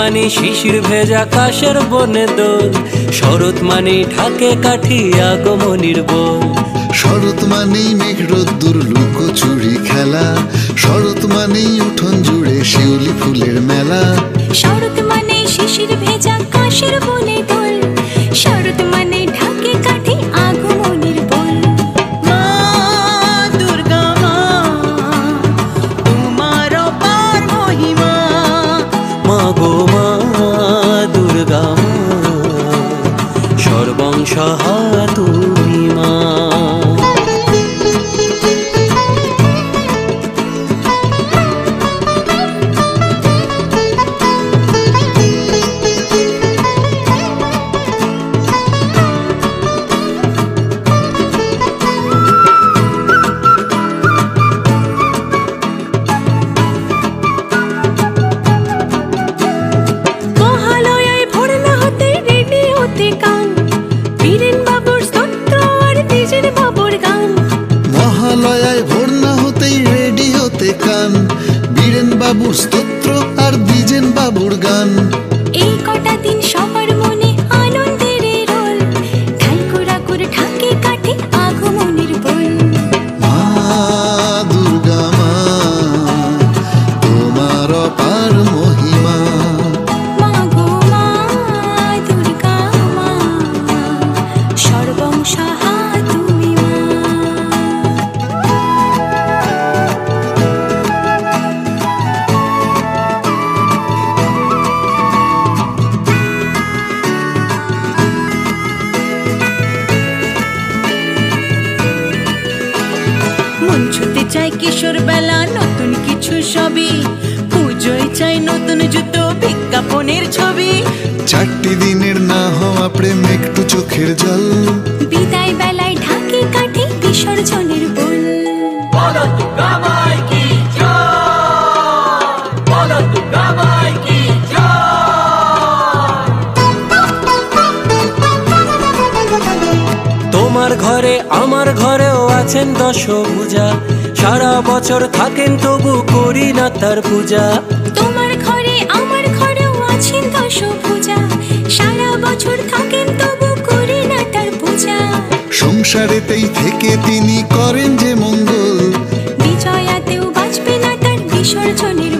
মানে শিশির ভেজা কাশের বনে দোল, শরৎ মানে ঢাকে কাঠি আগমনীর বল। শরৎ মানেই মেঘ রোদ্দুর লুকোচুরি খেলা, শরৎ মানেই উঠোন জুড়ে শিউলি ফুলের মেলা। শরৎ মানে শিশির ভেজা কাশের বনে দোল, শরৎ মানে ঢাকে কাঠি আগমনীর বল। মা দুর্গা মা, তোমার অপার মহিমা। মা গো মা দুর্গা মা, সর্বংসহা তুমি মা। মহালয়ায় ভোর না হতে রেডিওতে গান, বীরেন বাবুর স্তোত্র আর দ্বিজেন বাবুর গান। মহালয়ায় ভোর না হতেই রেডিওতে কান, বীরেন বাবুর স্তোত্র আর দ্বিজেন বাবুর গান। এই কটা দিন সবার মনে আনন্দের রোল, ঢাইকুড়া করে ঢাকে কাঠি আগমনীর বল। মা দুর্গা মা, তোমার অপার মহিমা। মা গো মা দুর্গা মা, সর্বংসহা তুমি মা। মন ছুতে চাই কিশোর বেলা, নতুন কিছু সবই। পুজোয় চাই নতুন জুতো, বিজ্ঞাপনের ছবি। চারটি দিনের না হওয়া প্রেম একটু চোখের জল, বিদায় বেলায় ঢাকে কাঠি বিসর্জনের বল। তোমার ঘরে আমার ঘরেও আছেন দশভুজা, সারা বছর থাকেন তবু করি না তার পূজা। তোমার ঘরে আমার ঘরেও আছেন দশভুজা, সারা বছর থাকেন তবু করি না তার পূজা। সংসারেতেই থেকে তিনি করেন যে মঙ্গল, বিজয়াতেও বাঁচবে না তার বিসর্জনের